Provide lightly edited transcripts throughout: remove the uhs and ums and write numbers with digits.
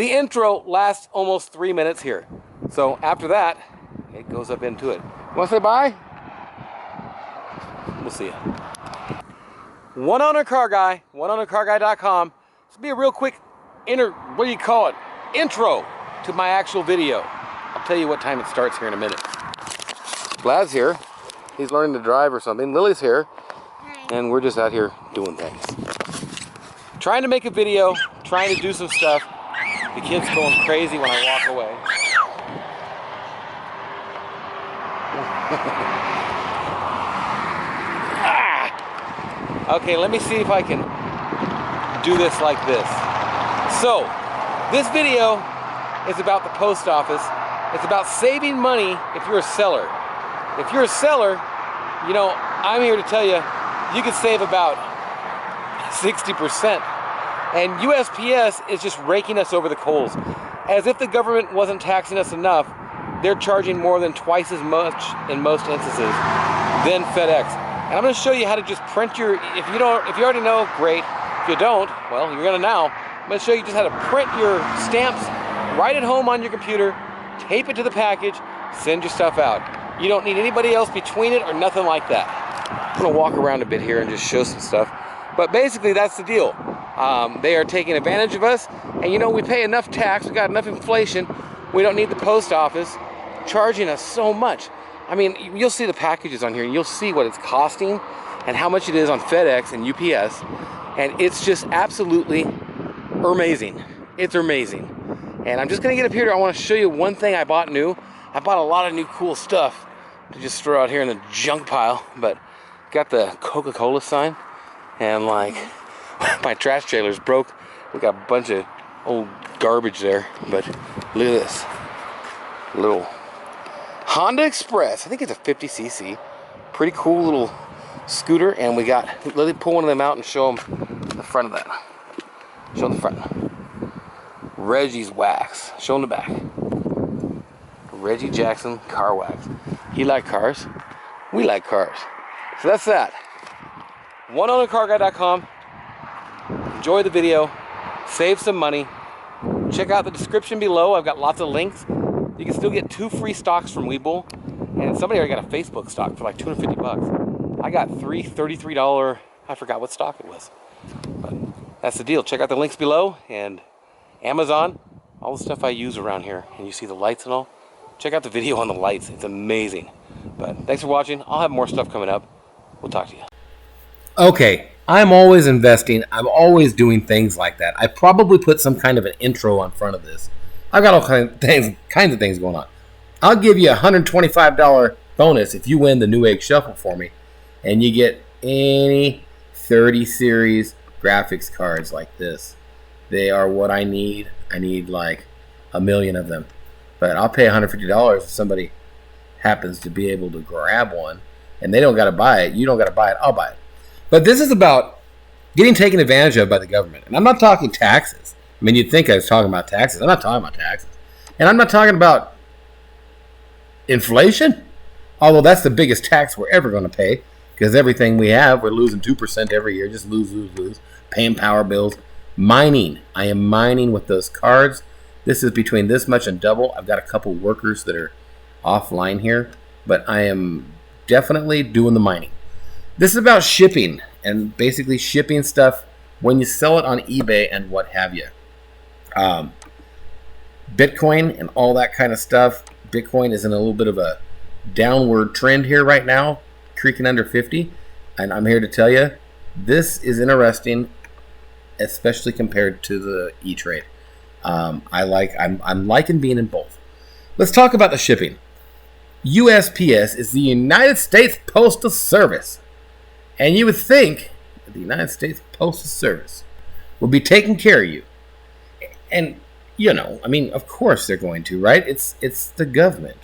The intro lasts almost 3 minutes here. So after that, it goes up into it. You want to say bye? We'll see you. One Owner Car Guy, oneownercarguy.com. This will be a real quick intro to my actual video. I'll tell you what time it starts here in a minute. Vlad's here. He's learning to drive or something. Lily's here. And we're just out here doing things. Trying to make a video, trying to do some stuff. The kid's going crazy when I walk away. Okay, let me see if I can do this like this. So, this video is about the post office. It's about saving money if you're a seller. If you're a seller, you know, I'm here to tell you, you can save about 60%. And USPS is just raking us over the coals. As if the government wasn't taxing us enough, they're charging more than twice as much in most instances than FedEx. And I'm going to show you how to just print your, if you already know, great. If you don't, well, you're going to now. I'm going to show you just how to print your stamps right at home on your computer, tape it to the package, send your stuff out. You don't need anybody else between it or nothing like that. I'm going to walk around a bit here and just show some stuff. But basically, that's the deal. They are taking advantage of us. And you know, we pay enough tax, we got enough inflation. We don't need the post office charging us so much. I mean, you'll see the packages on here and you'll see what it's costing and how much it is on FedEx and UPS. And it's just absolutely amazing. It's amazing. And I'm just gonna get up here. I wanna show you one thing I bought new. I bought a lot of new cool stuff to just throw out here in the junk pile, but got the Coca-Cola sign and like my trash trailer's broke. We got a bunch of old garbage there, but look at this. Little Honda Express. I think it's a 50cc. Pretty cool little scooter, and we got, let me pull one of them out and show them the front of that. Show them the front. Reggie's Wax. Show them the back. Reggie Jackson Car Wax. He liked cars. We like cars. So that's that. oneownercarguy.com. Enjoy the video. Save some money. Check out the description below. I've got lots of links. You can still get 2 free stocks from WEBULL. And somebody already got a Facebook stock for like 250 bucks. I got three $33, I forgot what stock it was. But that's the deal. Check out the links below, and Amazon, all the stuff I use around here. And you see the lights and all. Check out the video on the lights. It's amazing. But thanks for watching. I'll have more stuff coming up. We'll talk to you. Okay, I'm always investing. I'm always doing things like that. I probably put some kind of an intro on front of this. I've got all kinds of things going on. I'll give you a $125 bonus if you win the Newegg Shuffle for me, and you get any 30 series graphics cards like this. They are what I need. I need like 1 million of them. But I'll pay $150 if somebody happens to be able to grab one, and they don't got to buy it. You don't got to buy it. I'll buy it. But this is about getting taken advantage of by the government. And I'm not talking taxes. I mean, you'd think I was talking about taxes. I'm not talking about taxes. And I'm not talking about inflation, although that's the biggest tax we're ever going to pay, because everything we have, we're losing 2% every year. Just lose. Paying power bills. Mining. I am mining with those cards. This is between this much and double. I've got a couple workers that are offline here, but I am definitely doing the mining. This is about shipping, and basically shipping stuff when you sell it on eBay and what have you. Bitcoin and all that kind of stuff. Bitcoin is in a little bit of a downward trend here right now, creaking under 50. And I'm here to tell you, this is interesting, especially compared to the E-Trade. I'm liking being in both. Let's talk about the shipping. USPS is the United States Postal Service. And you would think that the United States Postal Service would be taking care of you. And, you know, I mean, of course they're going to, right? It's the government.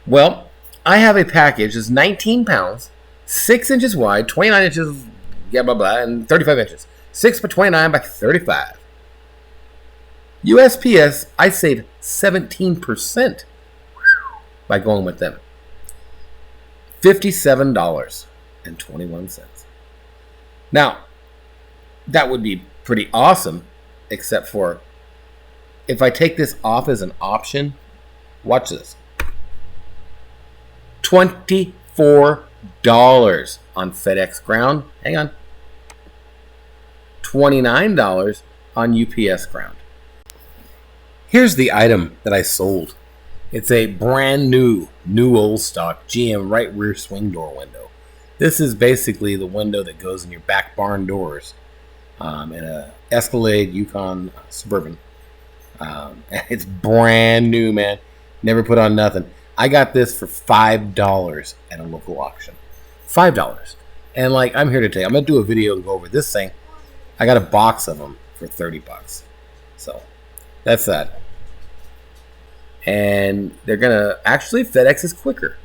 Well, I have a package that's 19 pounds, 6 inches wide, 29 inches, blah, blah, blah, and 35 inches. 6 by 29 by 35. USPS, I saved 17% by going with them. $57.21. Now, that would be pretty awesome, except for if I take this off as an option, watch this. $24 on FedEx Ground. Hang on. $29 on UPS Ground. Here's the item that I sold. It's a brand new old stock GM right rear swing door window. This is basically the window that goes in your back barn doors in a Escalade Yukon Suburban. It's brand new, man. Never put on nothing. I got this for $5 at a local auction. $5. And like, I'm here to tell you, I'm going to do a video to go over this thing. I got a box of them for $30. So that's that. And they're going to, actually, FedEx is quicker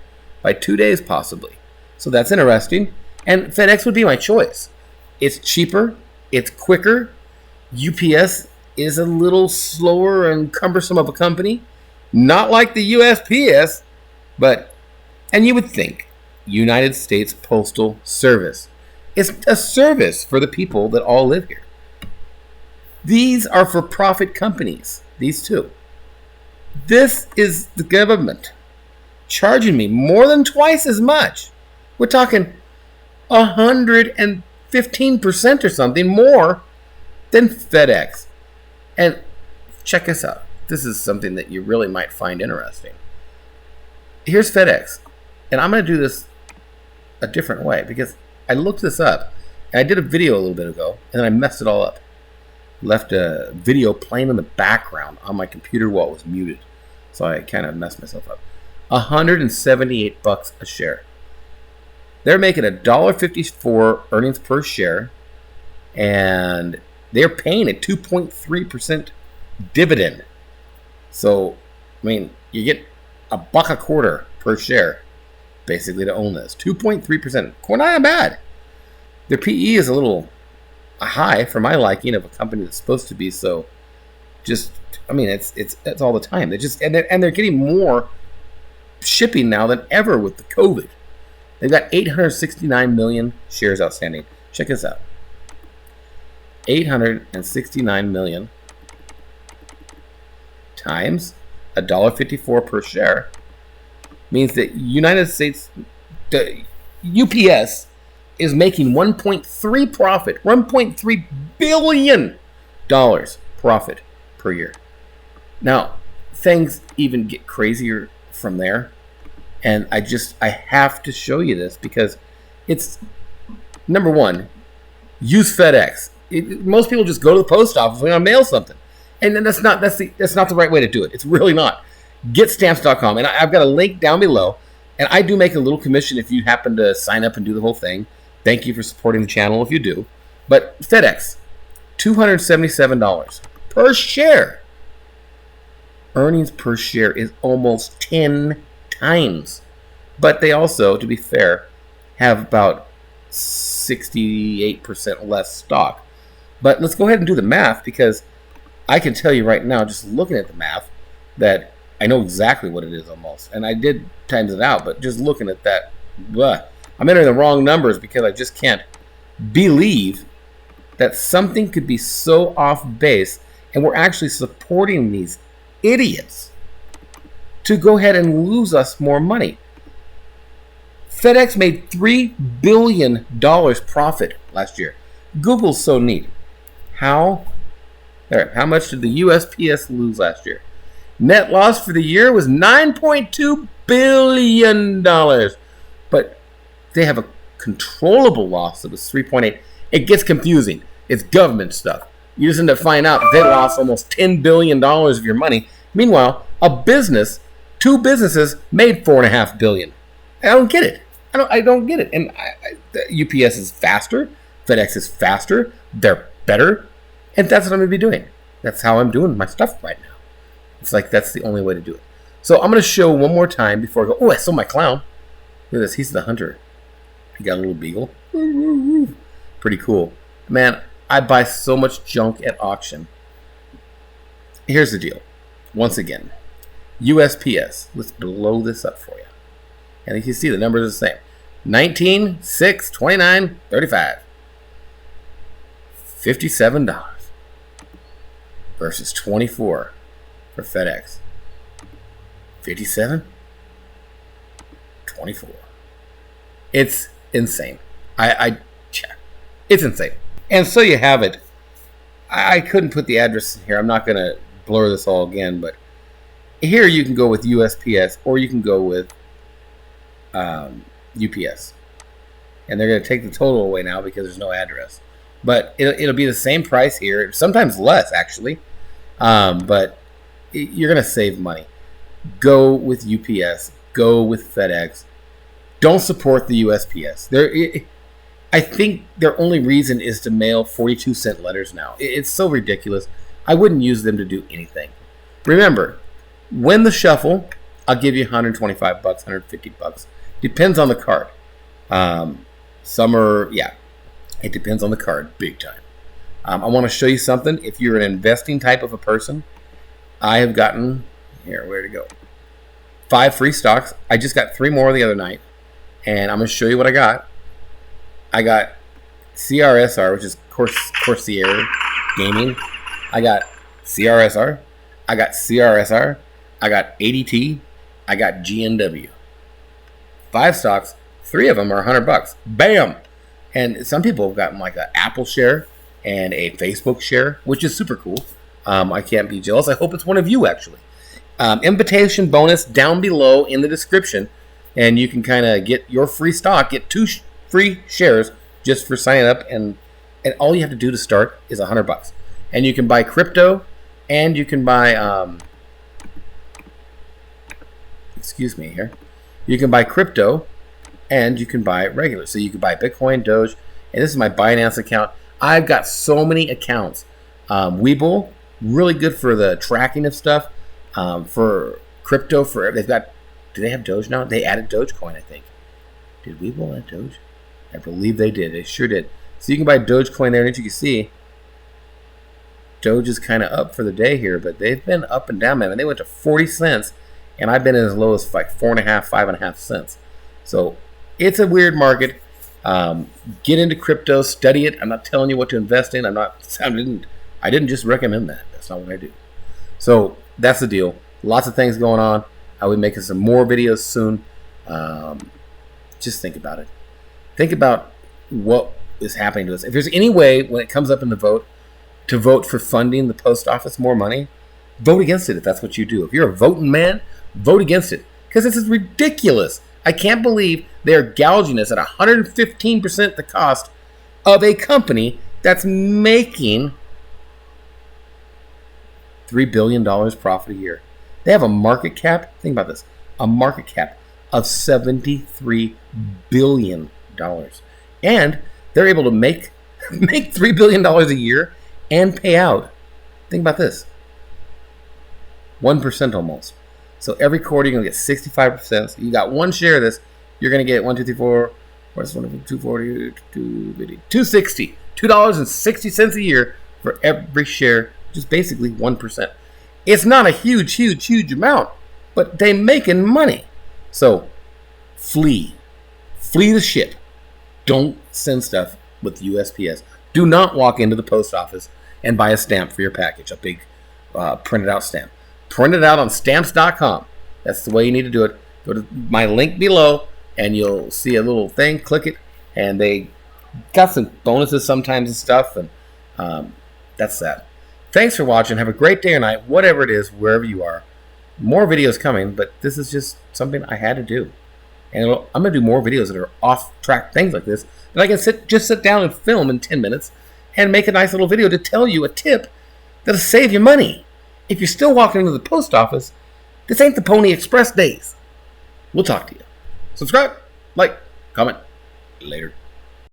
by 2 days possibly. So that's interesting. And FedEx would be my choice. It's cheaper. It's quicker. UPS is a little slower and cumbersome of a company. Not like the USPS, but, and you would think, United States Postal Service. It's a service for the people that all live here. These are for-profit companies, these two. This is the government charging me more than twice as much. We're talking 115% or something more than FedEx. And check this out. This is something that you really might find interesting. Here's FedEx. And I'm going to do this a different way because I looked this up. And I did a video a little bit ago. And then I messed it all up. Left a video playing in the background on my computer while it was muted. So I kind of messed myself up. $178 a share. They're making $1.54 earnings per share. And they're paying a 2.3% dividend. So, I mean, you get $1.25 per share, basically, to own this. 2.3%. Not bad. Their PE is a little high for my liking of a company that's supposed to be so. Just, I mean, it's all the time. They're getting more shipping now than ever with the COVID. They've got 869 million shares outstanding. Check this out. 869 million times $1.54 per share means that United States, the UPS is making 1.3 billion dollars profit per year. Now, things even get crazier from there, and I have to show you this because it's, number one, use FedEx. Most people just go to the post office when they mail something. And then that's not the right way to do it. It's really not. Get stamps.com. And I've got a link down below. And I do make a little commission if you happen to sign up and do the whole thing. Thank you for supporting the channel if you do. But FedEx, $277 per share. Earnings per share is almost 10 times. But they also, to be fair, have about 68% less stock. But let's go ahead and do the math because I can tell you right now, just looking at the math, that I know exactly what it is almost. And I did times it out, but just looking at that, I'm entering the wrong numbers because I just can't believe that something could be so off base and we're actually supporting these idiots to go ahead and lose us more money. FedEx made $3 billion profit last year. Google's so neat. How much did the USPS lose last year? Net loss for the year was $9.2 billion. But they have a controllable loss that was 3.8. It gets confusing. It's government stuff. You just end up finding out they lost almost $10 billion of your money. Meanwhile, two businesses made $4.5 billion. I don't get it. I don't get it. And UPS is faster. FedEx is faster. They're better. And that's what I'm going to be doing. That's how I'm doing my stuff right now. It's like that's the only way to do it. So I'm going to show one more time before I go, oh, I saw my clown. Look at this. He's the hunter. He got a little beagle. Pretty cool. Man, I buy so much junk at auction. Here's the deal. Once again, USPS. Let's blow this up for you. And you can see the numbers are the same. 19, 6, 29, 35. $57 versus 24. for FedEx. 57, 24. It's insane. It's insane. And so you have it. I couldn't put the address in here. I'm not going to blur this all again, but here you can go with USPS or you can go with UPS. And they're going to take the total away now because there's no address. But it'll be the same price here, sometimes less actually. But you're going to save money. Go with UPS. Go with FedEx. Don't support the USPS. I think their only reason is to mail 42-cent letters now. It's so ridiculous. I wouldn't use them to do anything. Remember, win the shuffle, I'll give you $125, $150. Depends on the card. It depends on the card, big time. I want to show you something. If you're an investing type of a person, I have gotten, where to go? 5 free stocks. I just got 3 more the other night, and I'm going to show you what I got. I got CRSR, which is Corsair Gaming. I got CRSR. I got CRSR. I got ADT. I got GNW. 5 stocks. 3 of them are $100. Bam! And some people have gotten like an Apple share and a Facebook share, which is super cool. I can't be jealous. I hope it's one of you, actually. Invitation bonus down below in the description. And you can kind of get your free stock, get 2 free shares just for signing up. And all you have to do to start is $100. And you can buy crypto and you can buy, you can buy crypto and you can buy regular. So you can buy Bitcoin, Doge, and this is my Binance account. I've got so many accounts. WEBULL, really good for the tracking of stuff. For crypto, do they have Doge now? They added Dogecoin, I think. Did WEBULL add Doge? I believe they did. They sure did. So you can buy Dogecoin there, and as you can see, Doge is kind of up for the day here, but they've been up and down, man. And they went to 40 cents, and I've been as low as like 4.5, 5.5 cents. So it's a weird market. Get into crypto, study it. I'm not telling you what to invest in. I didn't just recommend that. That's not what I do. So that's the deal. Lots of things going on. I'll be making some more videos soon. Just think about it. Think about what is happening to us. If there's any way when it comes up in the vote to vote for funding the post office more money, vote against it if that's what you do. If you're a voting man, vote against it. Because this is ridiculous. I can't believe they're gouging us at 115% the cost of a company that's making $3 billion profit a year. They have a market cap, think about this, a market cap of $73 billion. And they're able to make $3 billion a year and pay out, think about this, 1% almost. So every quarter you're going to get 65%. So you got 1 share of this, you're going to get 1, 2, 3, 4, what's 240, 260, $2.60 a year for every share, just basically 1%. It's not a huge amount, but they're making money. So flee the ship. Don't send stuff with USPS. Do not walk into the post office and buy a stamp for your package, a big printed out stamp. Print it out on stamps.com. That's the way you need to do it. Go to my link below and you'll see a little thing. Click it, and they got some bonuses sometimes and stuff. And that's that. Thanks for watching. Have a great day or night, whatever it is, wherever you are. More videos coming, but this is just something I had to do. And I'm going to do more videos that are off-track things like this that I can sit down and film in 10 minutes and make a nice little video to tell you a tip that'll save you money. If you're still walking into the post office, this ain't the Pony Express days. We'll talk to you. Subscribe, like, comment. Later.